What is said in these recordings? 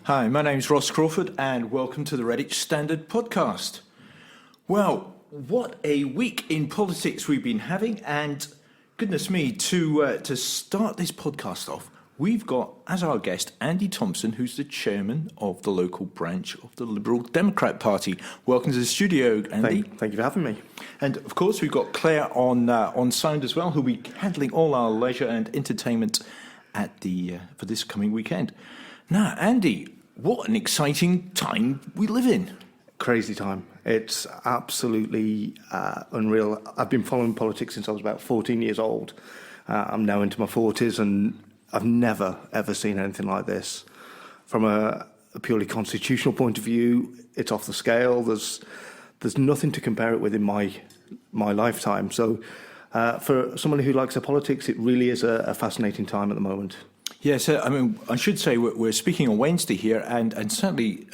Hi, my name's Ross Crawford, and welcome to the Redditch Standard Podcast. Well, what a week in politics we've been having, and goodness me, to start this podcast off, we've got as our guest Andy Thompson, who's the chairman of the local branch of the Liberal Democrat Party. Welcome to the studio, Andy. Thank you for having me. And of course, we've got Claire on sound as well, who'll be handling all our leisure and entertainment at for this coming weekend. Now, Andy, what an exciting time we live in. Crazy time. It's absolutely unreal. I've been following politics since I was about 14 years old. I'm now into my 40s, and I've never, ever seen anything like this. From a purely constitutional point of view, it's off the scale. There's nothing to compare it with in my lifetime. So for someone who likes their politics, it really is a fascinating time at the moment. Yes, I mean, I should say we're speaking on Wednesday here, and certainly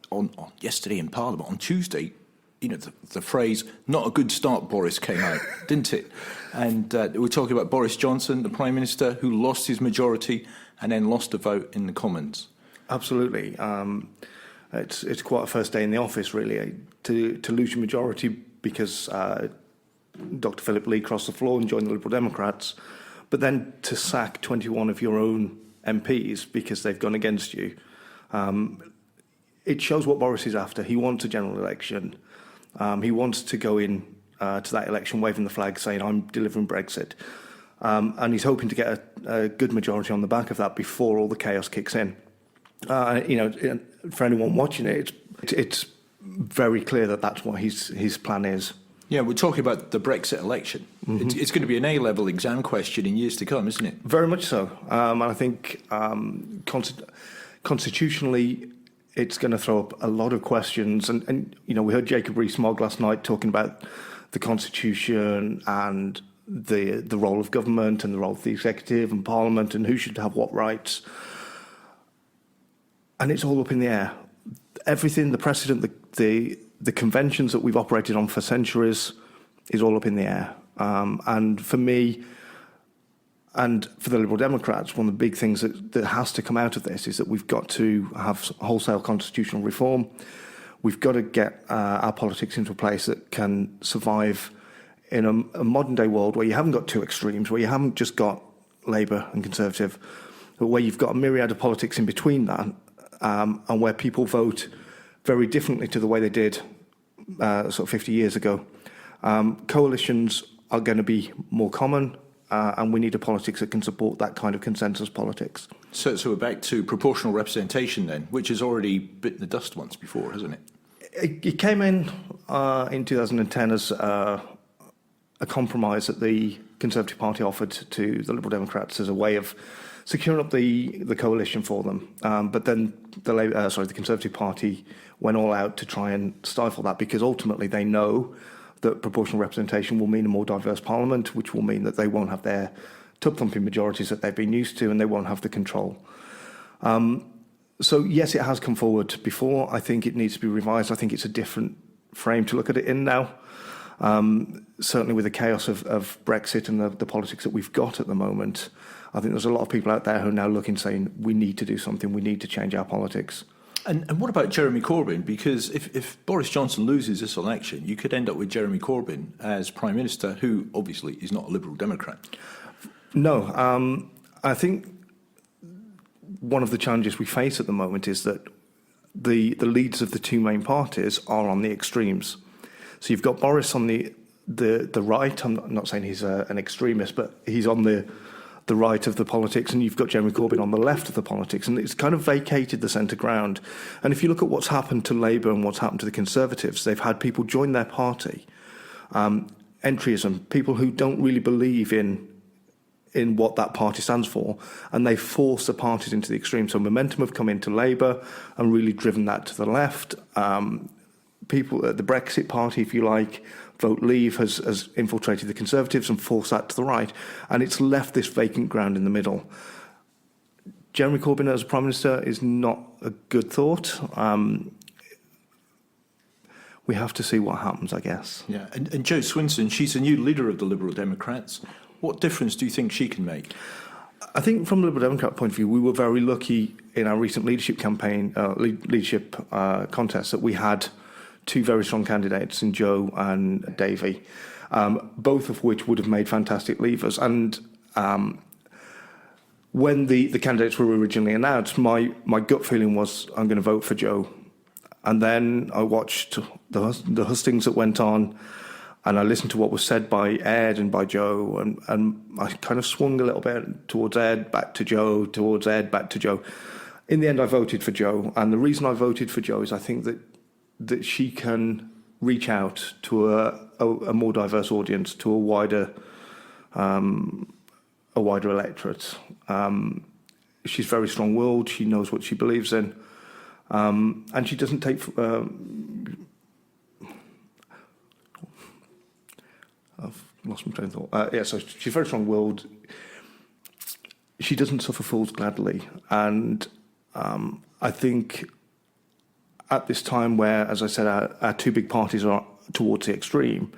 on yesterday in Parliament, on Tuesday, you know, the phrase "not a good start, Boris" came out, didn't it? And we're talking about Boris Johnson, the Prime Minister, who lost his majority and then lost a vote in the Commons. Absolutely. It's quite a first day in the office, really, to lose your majority because Dr. Philip Lee crossed the floor and joined the Liberal Democrats. But then to sack 21 of your own MPs because they've gone against you, it shows what Boris is after. He wants a general election. He wants to go in to that election waving the flag, saying, I'm delivering Brexit. And he's hoping to get a good majority on the back of that before all the chaos kicks in. For anyone watching it, it's very clear that that's what his plan is. Yeah, we're talking about the Brexit election. Mm-hmm. It's going to be an A-level exam question in years to come, isn't it? Very much so. And I think constitutionally, it's going to throw up a lot of questions. And you know, we heard Jacob Rees-Mogg last night talking about the Constitution and the role of government and the role of the executive and Parliament and who should have what rights. And it's all up in the air. Everything, the precedent, the conventions that we've operated on for centuries is all up in the air. And for me and for the Liberal Democrats, one of the big things that has to come out of this is that we've got to have wholesale constitutional reform. We've got to get our politics into a place that can survive in a modern-day world where you haven't got two extremes, where you haven't just got Labour and Conservative, but where you've got a myriad of politics in between that, and where people vote very differently to the way they did sort of 50 years ago. Coalitions are going to be more common, and we need a politics that can support that kind of consensus politics. So we're back to proportional representation then, which has already bitten the dust once before, hasn't it? It came in 2010 as a compromise that the Conservative Party offered to the Liberal Democrats as a way of securing up the coalition for them. But then the Conservative Party went all out to try and stifle that because ultimately they know that proportional representation will mean a more diverse parliament, which will mean that they won't have their tub-thumping majorities that they've been used to and they won't have the control. So yes, it has come forward before. I think it needs to be revised. I think it's a different frame to look at it in now. Certainly with the chaos of Brexit and the politics that we've got at the moment, I think there's a lot of people out there who are now looking, saying, we need to do something, we need to change our politics. And what about Jeremy Corbyn? Because if Boris Johnson loses this election, you could end up with Jeremy Corbyn as Prime Minister, who obviously is not a Liberal Democrat. No, I think one of the challenges we face at the moment is that the leaders of the two main parties are on the extremes. So you've got Boris on the right. I'm not saying he's an extremist, but he's on the right of the politics, and you've got Jeremy Corbyn on the left of the politics, and it's kind of vacated the centre ground. And if you look at what's happened to Labour and what's happened to the Conservatives, they've had people join their party, entryism, people who don't really believe in what that party stands for, and they force the parties into the extreme. So Momentum have come into Labour and really driven that to the left. People at the Brexit Party, if you like, Vote Leave has infiltrated the Conservatives and forced that to the right, and it's left this vacant ground in the middle. Jeremy Corbyn as Prime Minister is not a good thought. We have to see what happens, I guess. Yeah, and Jo Swinson, she's a new leader of the Liberal Democrats. What difference do you think she can make? I think from the Liberal Democrat point of view, we were very lucky in our recent leadership campaign, leadership contest, that we had two very strong candidates in Joe and Davey, both of which would have made fantastic leavers. And when the candidates were originally announced, my gut feeling was I'm going to vote for Joe. And then I watched the hustings that went on, and I listened to what was said by Ed and by Joe, and I kind of swung a little bit towards Ed, back to Joe, towards Ed, back to Joe. In the end, I voted for Joe, and the reason I voted for Joe is I think that she can reach out to a more diverse audience, to a wider electorate. She's very strong-willed. She knows what she believes in, and she doesn't take. I've lost my train of thought. So she's very strong-willed. She doesn't suffer fools gladly, and I think at this time where, as I said, our two big parties are towards the extreme,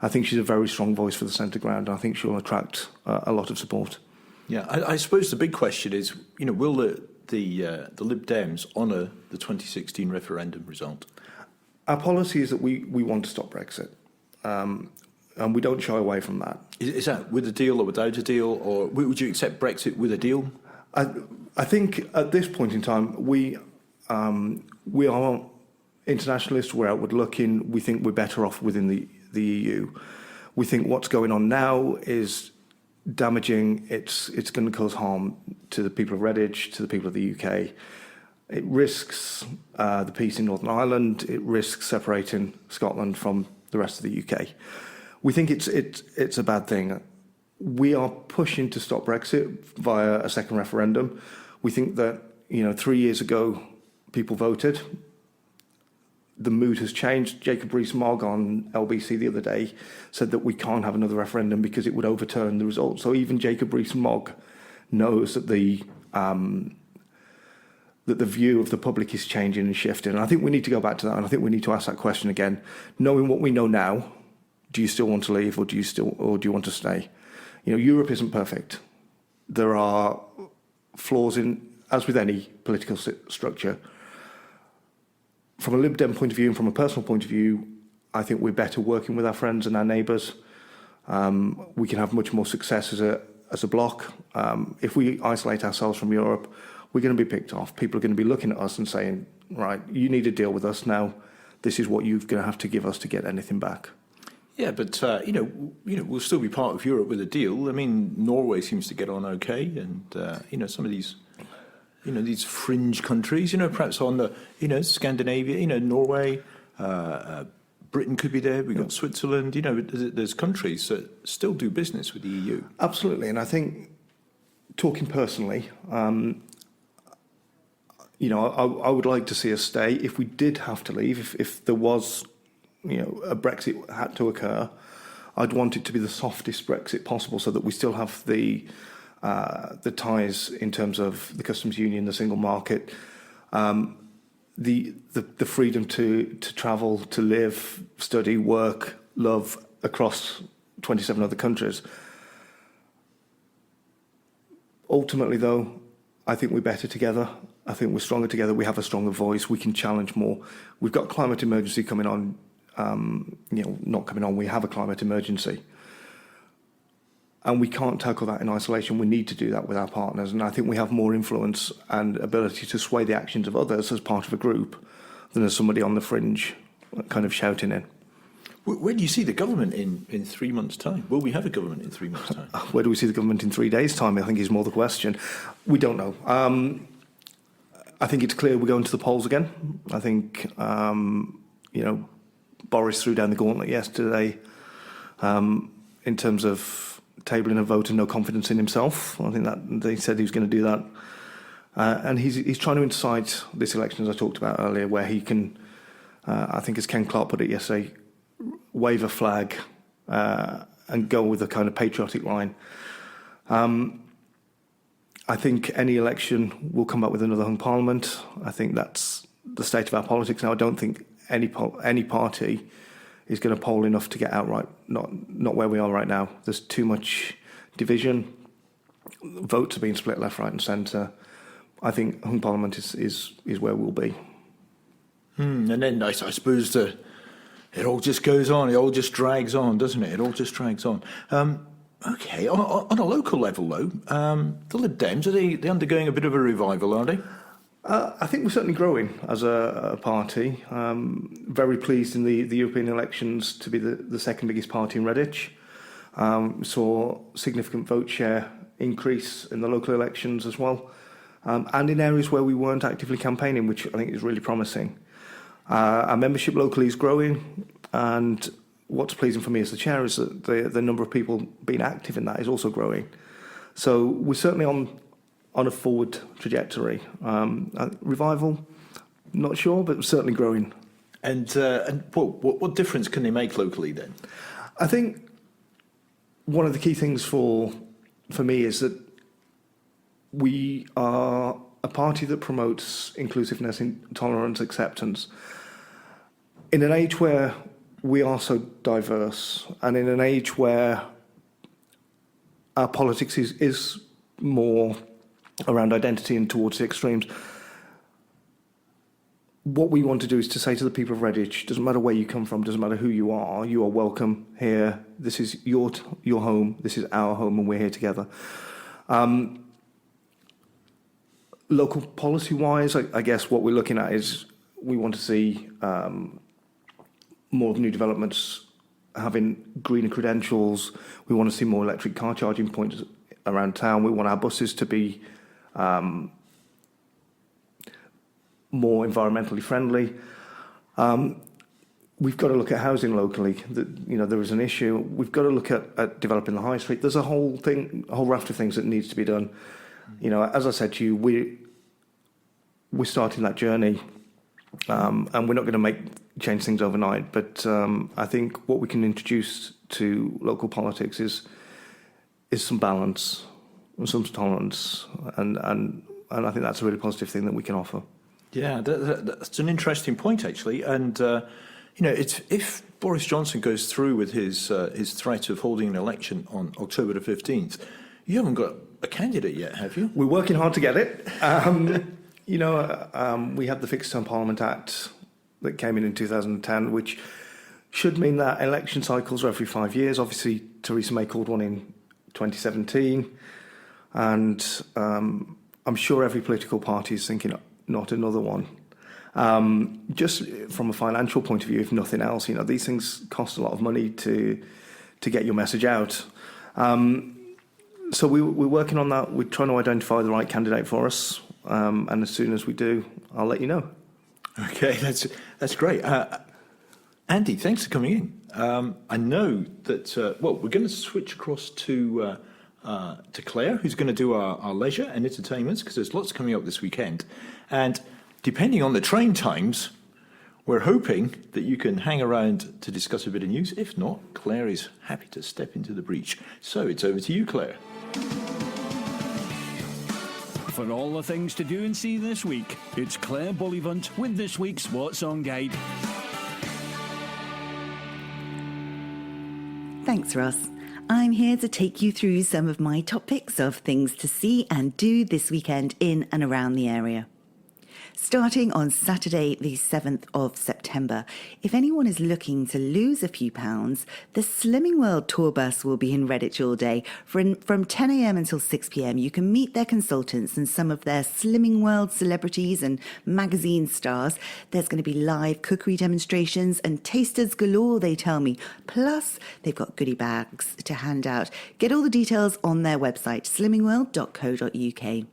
I think she's a very strong voice for the centre ground. I think she'll attract a lot of support. Yeah, I suppose the big question is, will the Lib Dems honour the 2016 referendum result? Our policy is that we want to stop Brexit. And we don't shy away from that. Is that with a deal or without a deal, or would you accept Brexit with a deal? I think at this point in time, we are internationalists, we're outward looking, we think we're better off within the EU. We think what's going on now is damaging, it's going to cause harm to the people of Redditch, to the people of the UK. It risks the peace in Northern Ireland, it risks separating Scotland from the rest of the UK. We think it's a bad thing. We are pushing to stop Brexit via a second referendum. We think that 3 years ago people voted. The mood has changed. Jacob Rees-Mogg on LBC the other day said that we can't have another referendum because it would overturn the result. So even Jacob Rees-Mogg knows that the view of the public is changing and shifting. And I think we need to go back to that, and I think we need to ask that question again. Knowing what we know now, do you still want to leave, or do you want to stay? Europe isn't perfect. There are flaws as with any political structure. From a Lib Dem point of view and from a personal point of view, I think we're better working with our friends and our neighbours. We can have much more success as a bloc. If we isolate ourselves from Europe, we're going to be picked off. People are going to be looking at us and saying, right, you need to deal with us now. This is what you're going to have to give us to get anything back. Yeah, but we'll still be part of Europe with a deal. I mean, Norway seems to get on okay, and some of these, these fringe countries, perhaps on the, Scandinavia, Norway, Britain could be there. We've got Switzerland. There's countries that still do business with the EU. Absolutely, and I think, talking personally, I would like to see us stay. If we did have to leave, if there was, a Brexit had to occur, I'd want it to be the softest Brexit possible, so that we still have the ties in terms of the customs union, the single market, the freedom to travel, to live, study, work, love across 27 other countries. Ultimately, though, I think we're better together. I think we're stronger together. We have a stronger voice. We can challenge more. We've got climate emergency coming on. Not coming on. We have a climate emergency. And we can't tackle that in isolation. We need to do that with our partners. And I think we have more influence and ability to sway the actions of others as part of a group than as somebody on the fringe kind of shouting in. Where do you see the government in 3 months' time? Will we have a government in 3 months' time? Where do we see the government in 3 days' time, I think, is more the question. We don't know. I think it's clear we're going to the polls again. I think, Boris threw down the gauntlet yesterday in terms of tabling a vote and no confidence in himself. I think that they said he was going to do that. And he's trying to incite this election, as I talked about earlier, where he can, I think as Ken Clark put it yesterday, wave a flag and go with a kind of patriotic line. I think any election will come back with another hung parliament. I think that's the state of our politics now. I don't think any party is going to poll enough to get outright, not where we are right now. There's too much division. votes are being split left, right, and centre. I think hung parliament is where we'll be. And then I suppose it all just goes on. It all just drags on, doesn't it? It all just drags on. Okay, on a local level, though, the Lib Dems, are they undergoing a bit of a revival, are they? I think we're certainly growing as a party. Very pleased in the European elections to be the second biggest party in Redditch. Saw significant vote share increase in the local elections as well. And in areas where we weren't actively campaigning, which I think is really promising. Our membership locally is growing, and what's pleasing for me as the chair is that the number of people being active in that is also growing. So we're certainly on a forward trajectory. Revival, not sure, but certainly growing. And what difference can they make locally then? I think one of the key things for me is that we are a party that promotes inclusiveness, tolerance, acceptance. In an age where we are so diverse, and in an age where our politics is more around identity and towards the extremes, what we want to do is to say to the people of Redditch, doesn't matter where you come from, doesn't matter who you are welcome here. This is your home, this is our home, and we're here together. Local policy-wise, I guess what we're looking at is we want to see more of new developments having greener credentials. We want to see more electric car charging points around town. We want our buses to be more environmentally friendly. We've got to look at housing locally. There is an issue. We've got to look at developing the high street. There's a whole raft of things that needs to be done. As I said to you, we're starting that journey, and we're not going to change things overnight. But I think what we can introduce to local politics is some balance, and some tolerance, and I think that's a really positive thing that we can offer. Yeah, that's an interesting point actually, and if Boris Johnson goes through with his threat of holding an election on October the 15th, you haven't got a candidate yet, have you? We're working hard to get it. We had the Fixed Term Parliament Act that came in 2010, which should mean that election cycles are every 5 years. Obviously, Theresa May called one in 2017, and I'm sure every political party is thinking, not another one. Just from a financial point of view, if nothing else, these things cost a lot of money to get your message out. So we're working on that. We're trying to identify the right candidate for us, and as soon as we do, I'll let you know. Okay, that's great. Andy, thanks for coming in. I know that we're going to switch across to Claire, who's going to do our leisure and entertainments, because there's lots coming up this weekend, and depending on the train times, we're hoping that you can hang around to discuss a bit of news. If not, Claire is happy to step into the breach. So it's over to you, Claire. For all the things to do and see this week, it's Claire Bullivant with this week's What's On Guide. Thanks, Ross. I'm here to take you through some of my top picks of things to see and do this weekend in and around the area. Starting on Saturday, the 7th of September, if anyone is looking to lose a few pounds, the Slimming World tour bus will be in Redditch all day. From 10 a.m. until 6 p.m, you can meet their consultants and some of their Slimming World celebrities and magazine stars. There's going to be live cookery demonstrations and tasters galore, they tell me. Plus, they've got goodie bags to hand out. Get all the details on their website, slimmingworld.co.uk.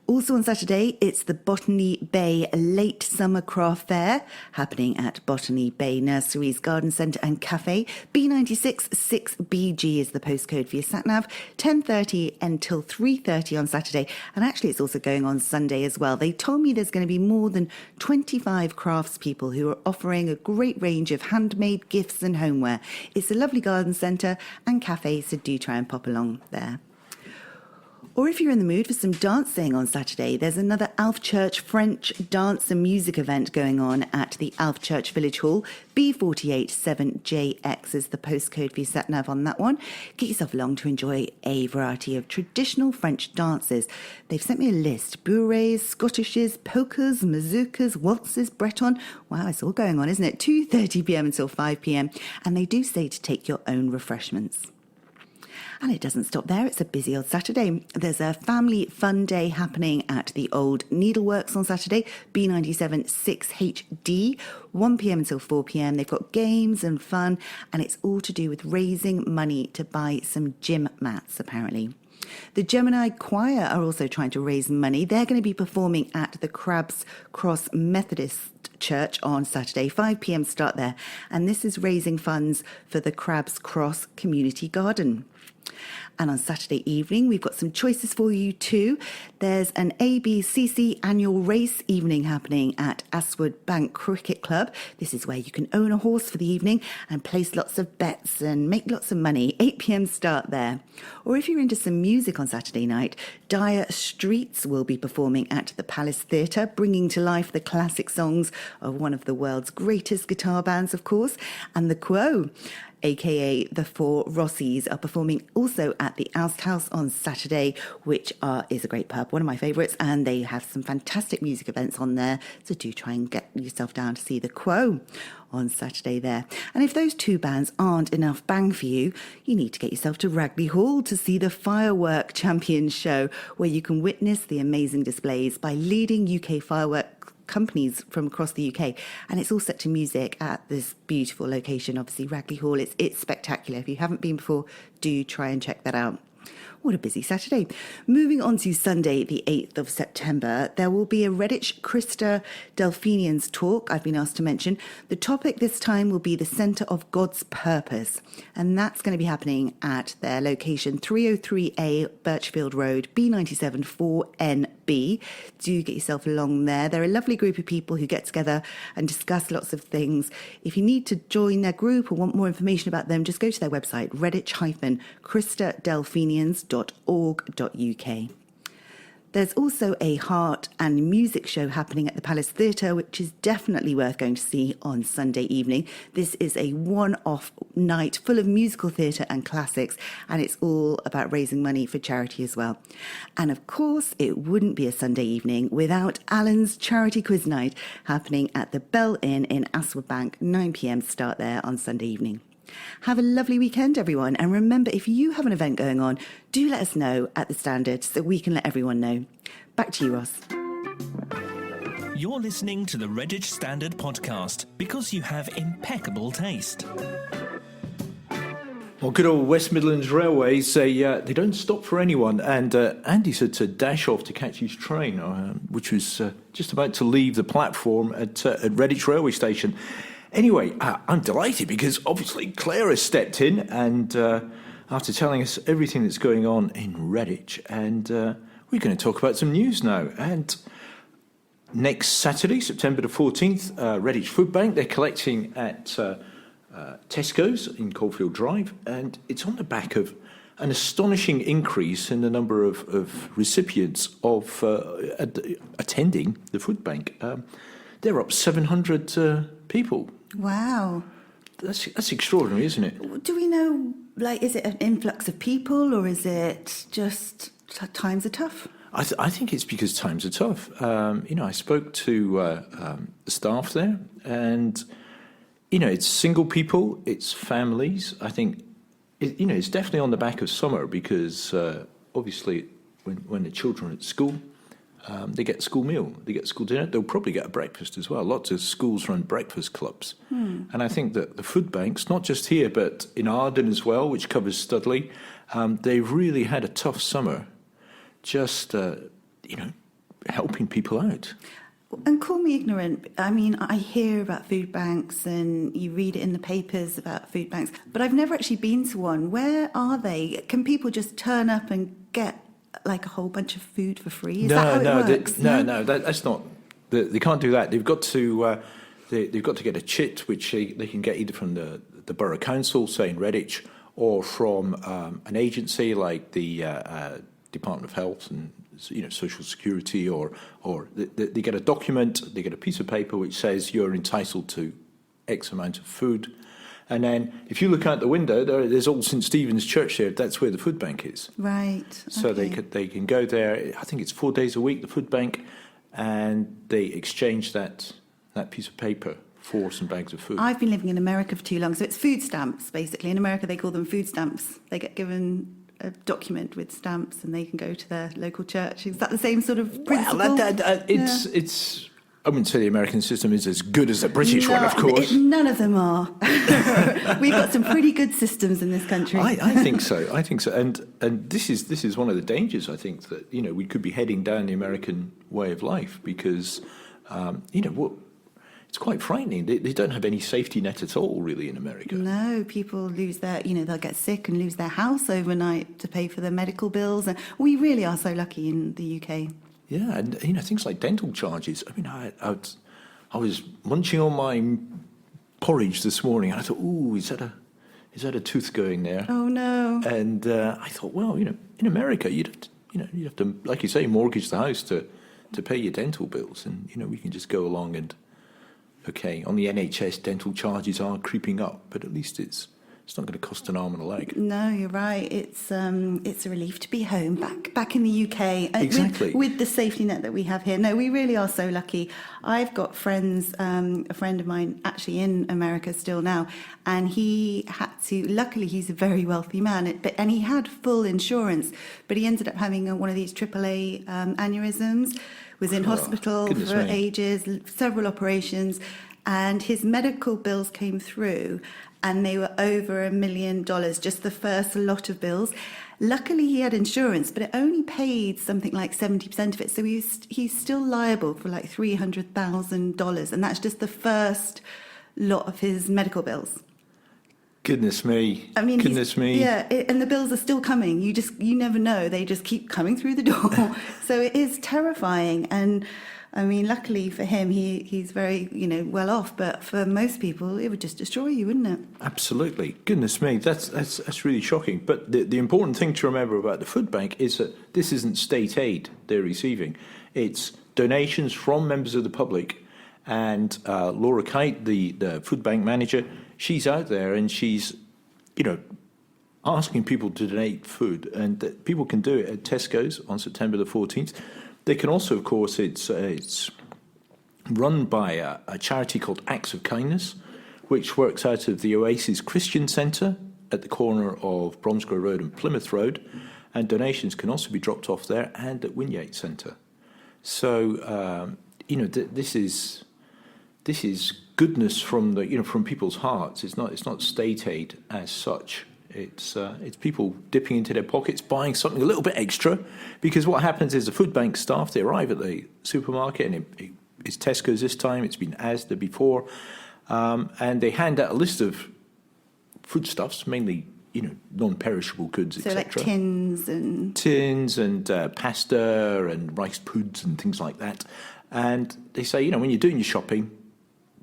Also on Saturday, it's the Botany Bay Late Summer Craft Fair, happening at Botany Bay Nurseries Garden Centre and Cafe. B96 6BG is the postcode for your sat-nav, 10:30 until 3:30 on Saturday. And actually, it's also going on Sunday as well. They told me there's going to be more than 25 craftspeople who are offering a great range of handmade gifts and homeware. It's a lovely garden centre and cafe, so do try and pop along there. Or if you're in the mood for some dancing on Saturday, there's another Alf Church French dance and music event going on at the Alf Church Village Hall. B487JX is the postcode for your sat-nav on that one. Get yourself along to enjoy a variety of traditional French dances. They've sent me a list: bourrées, Scottishes, polkas, mazurkas, waltzes, Breton. Wow, it's all going on, isn't it? 2:30pm until 5pm. And they do say to take your own refreshments. And it doesn't stop there. It's a busy old Saturday. There's a family fun day happening at the old Needleworks on Saturday, B97 6HD, 1pm until 4pm. They've got games and fun, and it's all to do with raising money to buy some gym mats, apparently. The Gemini Choir are also trying to raise money. They're going to be performing at the Crabs Cross Methodist Church on Saturday, 5pm start there. And this is raising funds for the Crabs Cross Community Garden. And on Saturday evening, we've got some choices for you too. There's an ABCC annual race evening happening at Astwood Bank Cricket Club. This is where you can own a horse for the evening and place lots of bets and make lots of money. 8pm start there. Or if you're into some music on Saturday night, Dire Streets will be performing at the Palace Theatre, bringing to life the classic songs of one of the world's greatest guitar bands, of course, and the Quo, aka the Four Rossies, are performing also at the Oust House on Saturday, which is a great pub, one of my favourites, and they have some fantastic music events on there, so do try and get yourself down to see the Quo on Saturday there. And if those two bands aren't enough bang for you, you need to get yourself to Ragley Hall to see the Firework Champions show, where you can witness the amazing displays by leading UK firework companies from across the UK, and it's all set to music at this beautiful location. Obviously, Ragley Hall, it's spectacular. If you haven't been before, do try and check that out. What a busy Saturday. Moving on to Sunday, the 8th of September, there will be a Redditch Christa Delphinians talk I've been asked to mention. The topic this time will be the Centre of God's Purpose, and that's going to be happening at their location, 303A Birchfield Road, B97 4NB. Do get yourself along there. They're a lovely group of people who get together and discuss lots of things. If you need to join their group or want more information about them, just go to their website, redditch-christadelphinians.org.uk. There's also a heart and music show happening at the Palace Theatre, which is definitely worth going to see on Sunday evening. This is a one-off night full of musical theatre and classics, and it's all about raising money for charity as well. And of course, it wouldn't be a Sunday evening without Alan's Charity Quiz Night happening at the Bell Inn in Astwood Bank, 9pm start there on Sunday evening. Have a lovely weekend, everyone. And remember, if you have an event going on, do let us know at the Standard so we can let everyone know. Back to you, Ross. You're listening to the Redditch Standard podcast because you have impeccable taste. Well, good old West Midlands Railways, they don't stop for anyone. And Andy's had to dash off to catch his train, which was just about to leave the platform at Redditch Railway Station. Anyway, I'm delighted because obviously Claire has stepped in and after telling us everything that's going on in Redditch, and we're going to talk about some news now. And next Saturday, September the 14th, Redditch Food Bank, they're collecting at Tesco's in Caulfield Drive, and it's on the back of an astonishing increase in the number of recipients of attending the food bank. They're up 700 people. Wow. That's extraordinary, isn't it? Do we know, is it an influx of people, or is it just times are tough? I think it's because times are tough. I spoke to the staff there, and, it's single people, it's families. I think, it's definitely on the back of summer because, obviously, when the children are at school, they get school meal, they get school dinner, they'll probably get a breakfast as well. Lots of schools run breakfast clubs. And I think that the food banks, not just here, but in Arden as well, which covers Studley, they've really had a tough summer just, helping people out. And call me ignorant. I mean, I hear about food banks and you read it in the papers about food banks, but I've never actually been to one. Where are they? Can people just turn up and get a whole bunch of food for free? Is that how it works? That's not. They can't do that. They've got to. They've got to get a chit, which they can get either from the borough council, say in Redditch, or from an agency like the Department of Health and Social Security, or they get a document, they get a piece of paper which says you're entitled to X amount of food. And then if you look out the window, there's Old St. Stephen's Church there. That's where the food bank is. Right. So okay. they can go there. I think it's 4 days a week, the food bank, and they exchange that piece of paper for some bags of food. I've been living in America for too long, so it's food stamps, basically. In America, they call them food stamps. They get given a document with stamps, and they can go to their local church. Is that the same sort of principle? Well, it's. I wouldn't say the American system is as good as the British one, of course. None of them are. We've got some pretty good systems in this country. I think so. I think so. And this is one of the dangers, I think, that we could be heading down the American way of life, because it's quite frightening. They don't have any safety net at all, really, in America. No, people lose their, they'll get sick and lose their house overnight to pay for their medical bills. And we really are so lucky in the UK. Yeah, and things like dental charges. I mean, I was munching on my porridge this morning, and I thought, "Ooh, is that a tooth going there?" Oh no! And I thought, well, in America, you'd have to, like you say, mortgage the house to pay your dental bills, and we can just go along and, okay, on the NHS, dental charges are creeping up, but at least it's not going to cost an arm and a leg. No, you're right. It's a relief to be home, back in the UK. Exactly. With the safety net that we have here. No, we really are so lucky. I've got friends, a friend of mine actually in America still now, and he had to, luckily he's a very wealthy man, and he had full insurance, but he ended up having one of these AAA aneurysms, was in hospital for ages, several operations, and his medical bills came through, and they were over $1 million, just the first lot of bills. Luckily, he had insurance, but it only paid something like 70% of it. So he's still liable for like $300,000, and that's just the first lot of his medical bills. Goodness me. I mean, goodness me. Yeah, and the bills are still coming. You never know. They just keep coming through the door. So it is terrifying. And I mean, luckily for him, he's very, well off. But for most people, it would just destroy you, wouldn't it? Absolutely. Goodness me, that's really shocking. But the important thing to remember about the food bank is that this isn't state aid they're receiving. It's donations from members of the public. And Laura Kite, the food bank manager, she's out there and she's, asking people to donate food. And people can do it at Tesco's on September the 14th. They can also, of course, it's run by a charity called Acts of Kindness, which works out of the Oasis Christian Centre at the corner of Bromsgrove Road and Plymouth Road, and donations can also be dropped off there and at Wingate Centre. So, this is goodness from from people's hearts. It's not state aid as such. It's people dipping into their pockets, buying something a little bit extra, because what happens is the food bank staff, they arrive at the supermarket, and it's Tesco's this time, it's been Asda before, and they hand out a list of foodstuffs, mainly non-perishable goods, so etc. like tins and pasta and rice puds and things like that, and they say, when you're doing your shopping,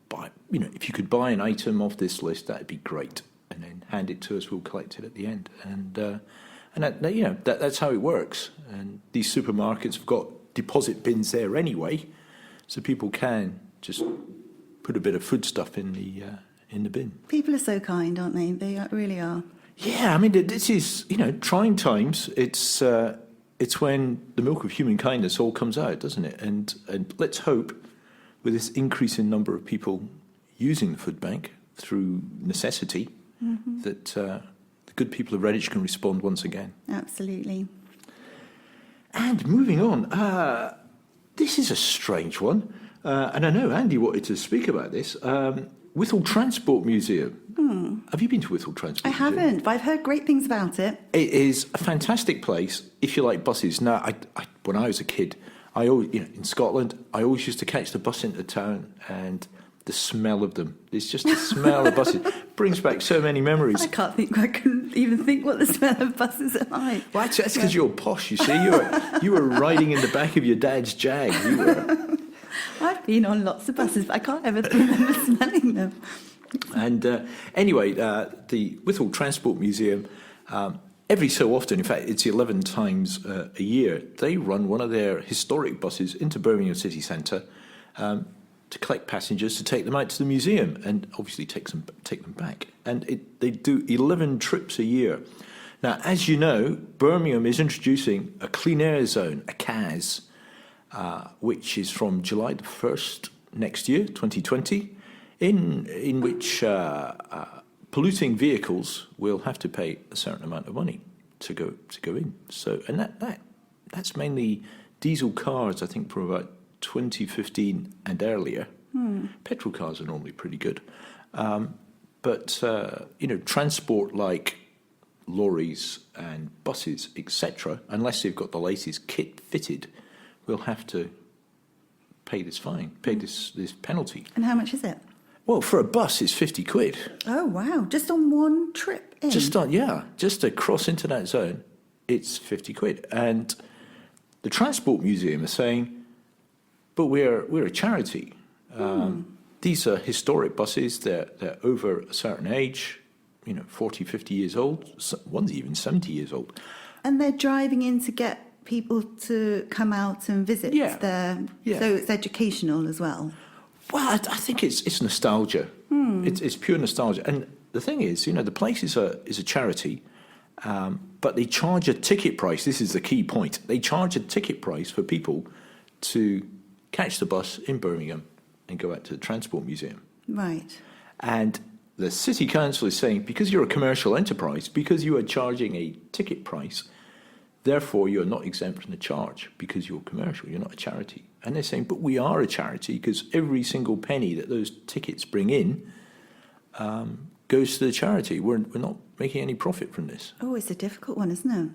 buy, if you could buy an item off this list, that'd be great. And then hand it to us, we'll collect it at the end. And that's how it works. And these supermarkets have got deposit bins there anyway, so people can just put a bit of foodstuff in the bin. People are so kind, aren't they? They really are. Yeah, I mean, this is trying times. It's when the milk of human kindness all comes out, doesn't it? And let's hope, with this increase in number of people using the food bank through necessity, that the good people of Redditch can respond once again. Absolutely. And moving on, this is a strange one, and I know Andy wanted to speak about this. Wythall Transport Museum. Have you been to Wythall Transport Museum? I haven't, but I've heard great things about it. It is a fantastic place if you like buses. Now, when I was a kid, I always, in Scotland, I always used to catch the bus into town, and the smell of them. It's just the smell of buses. Brings back so many memories. I can even think what the smell of buses are like. Well, that's because you're posh, you see. You were riding in the back of your dad's Jag. You were. I've been on lots of buses, but I can't ever remember smelling them. And anyway, the Wythall Transport Museum, every so often, in fact, it's 11 times a year, they run one of their historic buses into Birmingham city centre to collect passengers, to take them out to the museum, and obviously take them back. And they do 11 trips a year. Now, as you know, Birmingham is introducing a clean air zone, a CAZ, which is from July the 1st next year, 2020, in which polluting vehicles will have to pay a certain amount of money to go in. So, and that's mainly diesel cars, I think, from about 2015 and earlier. Petrol cars are normally pretty good, but transport like lorries and buses, etc., unless they've got the latest kit fitted, will have to pay this fine, pay this penalty. And how much is it? Well, for a bus, it's 50 quid. Oh, wow. Just on one trip in? Just to cross into that zone, it's 50 quid. And the Transport Museum is saying, but we're a charity. These are historic buses. They're over a certain age, 40, 50 years old. One's even 70 years old. And they're driving in to get people to come out and visit there. Yeah. So it's educational as well. Well, I think it's nostalgia. It's pure nostalgia. And the thing is, the place is a charity, but they charge a ticket price. This is the key point. They charge a ticket price for people to catch the bus in Birmingham and go out to the Transport Museum. Right. And the City Council is saying, because you're a commercial enterprise, because you are charging a ticket price, therefore you're not exempt from the charge because you're commercial, you're not a charity. And they're saying, but we are a charity because every single penny that those tickets bring in goes to the charity. We're not making any profit from this. Oh, it's a difficult one, isn't it?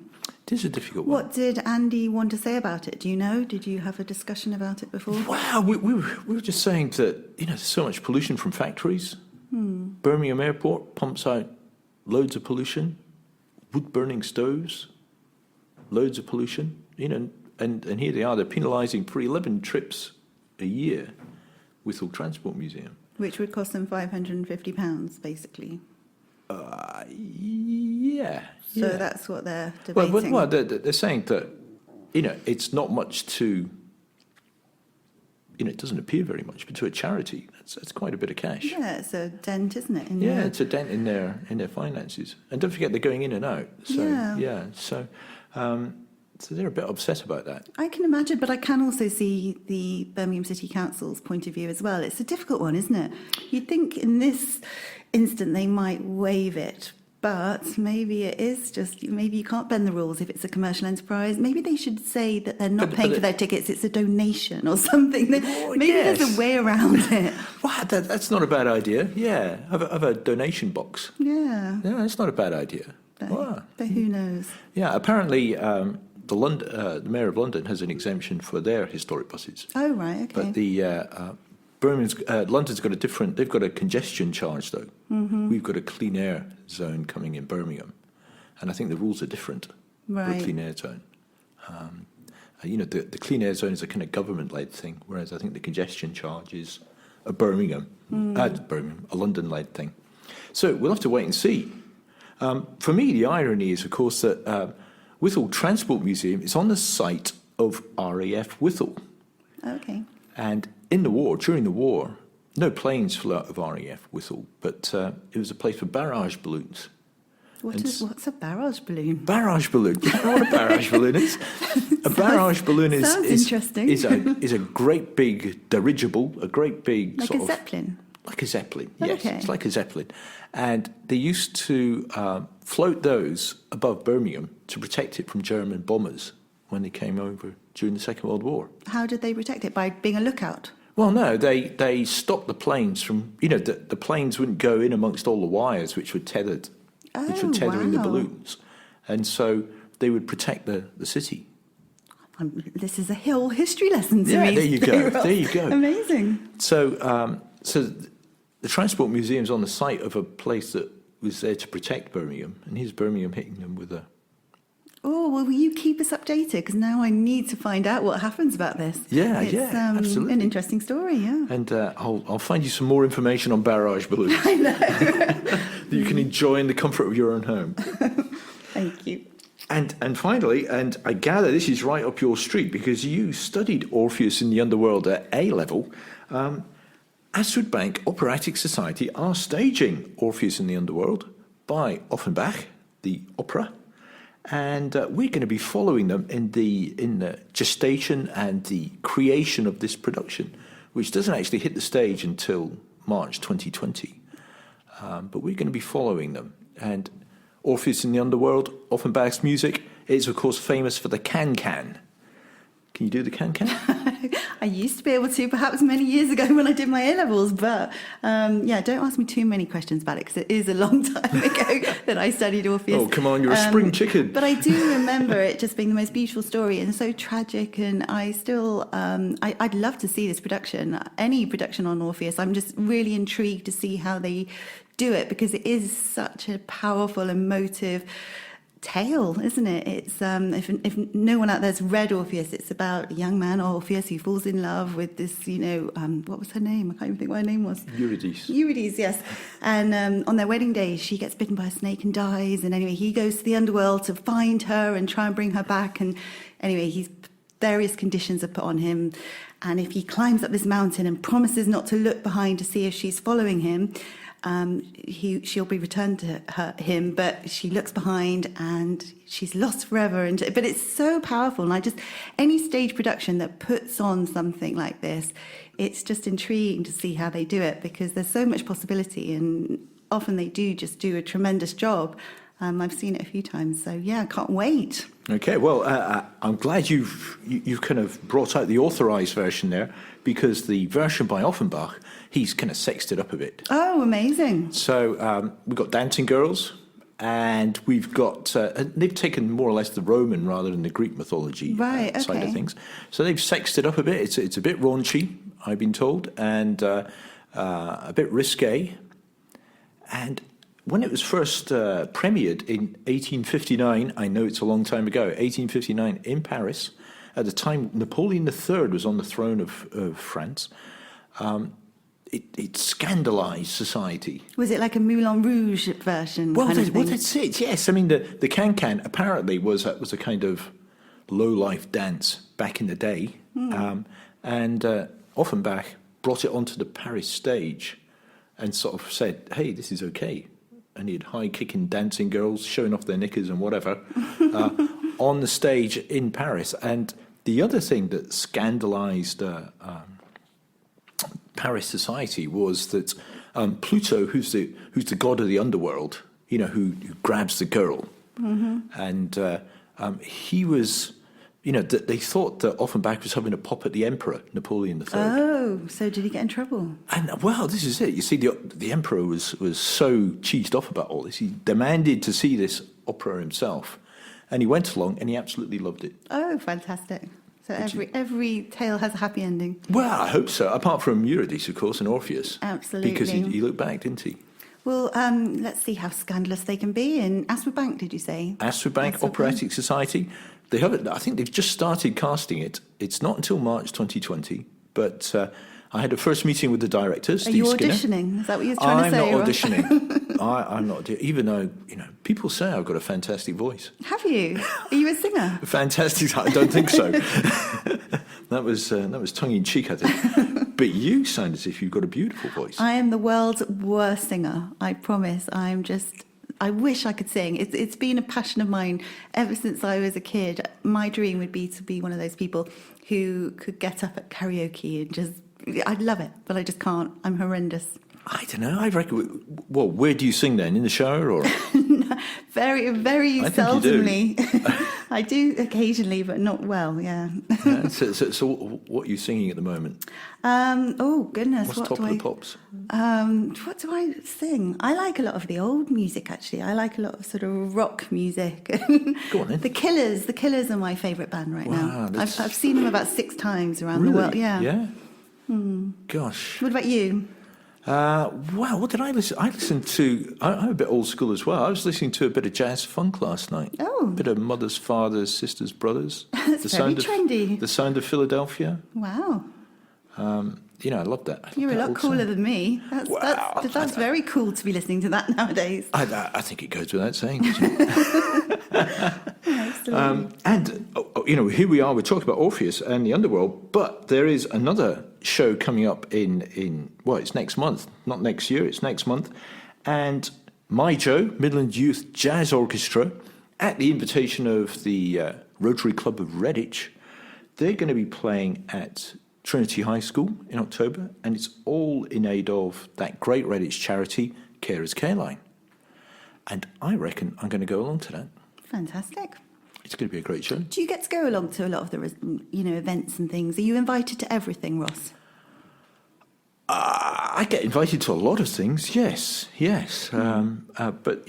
It is a difficult one. What did Andy want to say about it? Do you know? Did you have a discussion about it before? Wow, we were just saying that, there's so much pollution from factories. Birmingham Airport pumps out loads of pollution, wood-burning stoves, loads of pollution, and here they are, they're penalising for 11 trips a year, Wythall Transport Museum. Which would cost them £550, basically. Yeah. So that's what they're debating. Well, they're saying that, it's not much to, it doesn't appear very much, but to a charity, that's quite a bit of cash. Yeah, it's a dent, isn't it? It's a dent in their finances. And don't forget, they're going in and out. So, so they're a bit upset about that. I can imagine, but I can also see the Birmingham City Council's point of view as well. It's a difficult one, isn't it? You'd think in this instant they might waive it, but maybe it is just, maybe you can't bend the rules if it's a commercial enterprise. Maybe they should say that they're not paying for their tickets, it's a donation or something. Maybe there's a way around it. Wow, that's not a bad idea. Yeah, have a donation box. Yeah. Yeah, that's not a bad idea. But who knows? Yeah, apparently the Mayor of London has an exemption for their historic buses. Oh, right, okay. But the London's got they've got a congestion charge, though. We've got a clean air zone coming in Birmingham. And I think the rules are different for a clean air zone. The clean air zone is a kind of government-led thing, whereas I think the congestion charge is a a London-led thing. So we'll have to wait and see. For me, the irony is, of course, that Wythall Transport Museum is on the site of RAF Wythall. Okay. And during the war, no planes flew out of RAF Wythall, but it was a place for barrage balloons. What's a barrage balloon? Barrage balloon. You know what a barrage balloon is? A barrage balloon interesting. is a great big dirigible, a great big like sort a Zeppelin? Like a Zeppelin, yes. Okay. It's like a Zeppelin. And they used to float those above Birmingham to protect it from German bombers when they came over during the Second World War. How did they protect it? By being a lookout? Well, no, they stopped the planes from, the planes wouldn't go in amongst all the wires which were tethered, in the balloons. And so they would protect the city. This is a whole history lesson to me. Yeah, there you go. Amazing. So the Transport Museum's on the site of a place that was there to protect Birmingham, and here's Birmingham hitting them with a... Oh, well, will you keep us updated? Because now I need to find out what happens about this. Yeah, it's, absolutely. An interesting story, yeah. And I'll find you some more information on barrage balloons. I know. that you can enjoy in the comfort of your own home. Thank you. And finally, and I gather this is right up your street because you studied Orpheus in the Underworld at A level. Astwood Bank Operatic Society are staging Orpheus in the Underworld by Offenbach, the opera, and we're going to be following them in the gestation and the creation of this production, which doesn't actually hit the stage until March 2020. But we're going to be following them. And Orpheus in the Underworld, Offenbach's music, is of course famous for the can-can. Can you do the can-can? I used to be able to, perhaps many years ago when I did my A-levels, but don't ask me too many questions about it because it is a long time ago that I studied Orpheus. Oh, come on, you're a spring chicken. But I do remember it just being the most beautiful story and so tragic, and I still, I'd love to see this production, any production on Orpheus. I'm just really intrigued to see how they do it because it is such a powerful, emotive tale, isn't it? It's if no one out there's read Orpheus, it's about a young man Orpheus who falls in love with this, what was her name? I can't even think what her name was. Eurydice, yes. And on their wedding day, she gets bitten by a snake and dies. And anyway, he goes to the underworld to find her and try and bring her back. And anyway, various conditions are put on him. And if he climbs up this mountain and promises not to look behind to see if she's following him, she'll be returned to him, but she looks behind and she's lost forever. But it's so powerful, and any stage production that puts on something like this, it's just intriguing to see how they do it because there's so much possibility, and often they do just do a tremendous job. I've seen it a few times, so yeah, I can't wait. Okay, well, I'm glad you've kind of brought out the authorised version there, because the version by Offenbach, he's kind of sexed it up a bit. Oh, amazing. So we've got dancing girls, and we've got, they've taken more or less the Roman rather than the Greek mythology side of things. So they've sexed it up a bit. It's a bit raunchy, I've been told, and a bit risque. And when it was first premiered in 1859, I know it's a long time ago, 1859 in Paris, at the time Napoleon III was on the throne of France, it scandalised society. Was it like a Moulin Rouge version? Well, that's it, yes. I mean, the can-can apparently was a kind of low-life dance back in the day, and Offenbach brought it onto the Paris stage and sort of said, hey, this is okay. And he had high-kicking dancing girls showing off their knickers and whatever on the stage in Paris. And the other thing that scandalised Paris society was that Pluto, who's the god of the underworld, who grabs the girl, and he was. They thought that Offenbach was having a pop at the emperor, Napoleon III. Oh, so did he get in trouble? And, well, this is it. You see, the emperor was so cheesed off about all this. He demanded to see this opera himself. And he went along, and he absolutely loved it. Oh, fantastic. So every tale has a happy ending. Well, I hope so, apart from Eurydice, of course, and Orpheus. Absolutely. Because he looked back, didn't he? Well, let's see how scandalous they can be. In Astwood Bank, did you say? Astwood Bank Operatic Society. They have it. I think they've just started casting it. It's not until March 2020, but I had a first meeting with the director, Steve Skinner. Are you auditioning? Is that what you're trying to say? I'm not auditioning. I'm not. Even though people say I've got a fantastic voice. Have you? Are you a singer? Fantastic. I don't think so. That was tongue in cheek, I think. But you sound as if you've got a beautiful voice. I am the world's worst singer. I promise. I wish I could sing. It's been a passion of mine ever since I was a kid. My dream would be to be one of those people who could get up at karaoke and I'd love it, but I just can't. I'm horrendous. I don't know. I reckon. Well, where do you sing then? In the shower or? Very, very seldomly. I do occasionally, but not well. Yeah. So what are you singing at the moment? Oh goodness, What's top of the pops? What do I sing? I like a lot of the old music. Actually, I like a lot of sort of rock music. Go on then. The Killers are my favourite band right now. I've seen them about 6 times around the world. Yeah. Yeah. Gosh. What about you? Wow, what did I listen? I listened to. I'm a bit old school as well. I was listening to a bit of jazz funk last night. Oh, a bit of Mothers, Fathers, Sisters, Brothers. That's very trendy. The Sound of Philadelphia. Wow. I loved that. You're a lot cooler than me. That's very cool to be listening to that nowadays. I think it goes without saying. And here we are. We're talking about Orpheus and the Underworld, but there is another show coming up in it's next month, not next year. It's next month, and My Joe, Midland Youth Jazz Orchestra, at the invitation of the Rotary Club of Redditch, they're going to be playing at Trinity High School in October, and it's all in aid of that great Redditch charity, Carers Careline. And I reckon I'm going to go along to that. Fantastic. It's going to be a great show. Do you get to go along to a lot of the events and things? Are you invited to everything, Ross? I get invited to a lot of things, yes. But,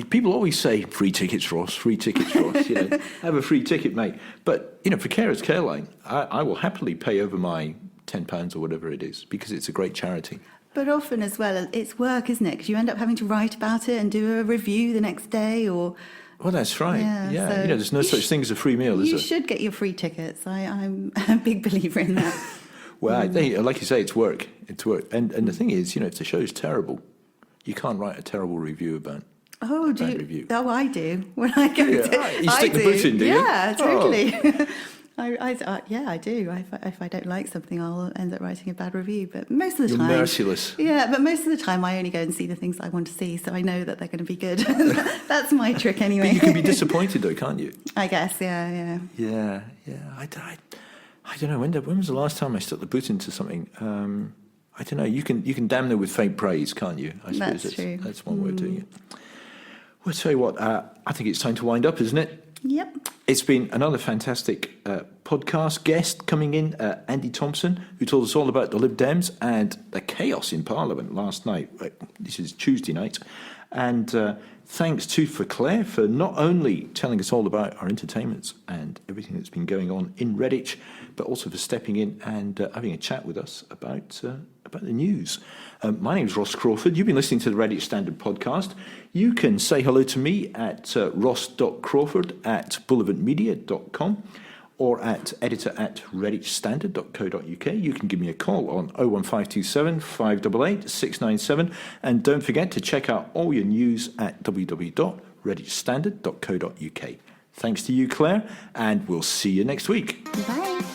people always say, free tickets, Ross, have a free ticket, mate. But, for Carers Careline, I will happily pay over my £10 or whatever it is, because it's a great charity. But often as well, it's work, isn't it? Because you end up having to write about it and do a review the next day or... Well, that's right. Yeah. So there's no such thing as a free meal, is there? You should get your free tickets. I'm a big believer in that. Well, I think, like you say, it's work. It's work. And the thing is, if the show's terrible, you can't write a terrible review about Oh, do you? Review. Oh, I do. When I go to... You stick the boot in, do you? Yeah, totally. I do. If I don't like something, I'll end up writing a bad review. But most of the time... You're merciless. Yeah, but most of the time I only go and see the things I want to see, so I know that they're going to be good. That's my trick anyway. But you can be disappointed though, can't you? I guess, yeah. Yeah. I don't know, when was the last time I stuck the boot into something? I don't know, you can damn them with faint praise, can't you? I suppose that's true. That's one way of doing it. Well, tell you what, I think it's time to wind up, isn't it? Yep. It's been another fantastic podcast guest coming in, Andy Thompson, who told us all about the Lib Dems and the chaos in Parliament last night. This is Tuesday night. And thanks too for Claire for not only telling us all about our entertainments and everything that's been going on in Redditch, but also for stepping in and having a chat with us about the news. My name's Ross Crawford. You've been listening to the Redditch Standard podcast. You can say hello to me at ross.crawford@bullivantmedia.com or at editor@redditchstandard.co.uk. You can give me a call on 01527 588 697. And don't forget to check out all your news at www.redditchstandard.co.uk. Thanks to you, Claire, and we'll see you next week. Bye.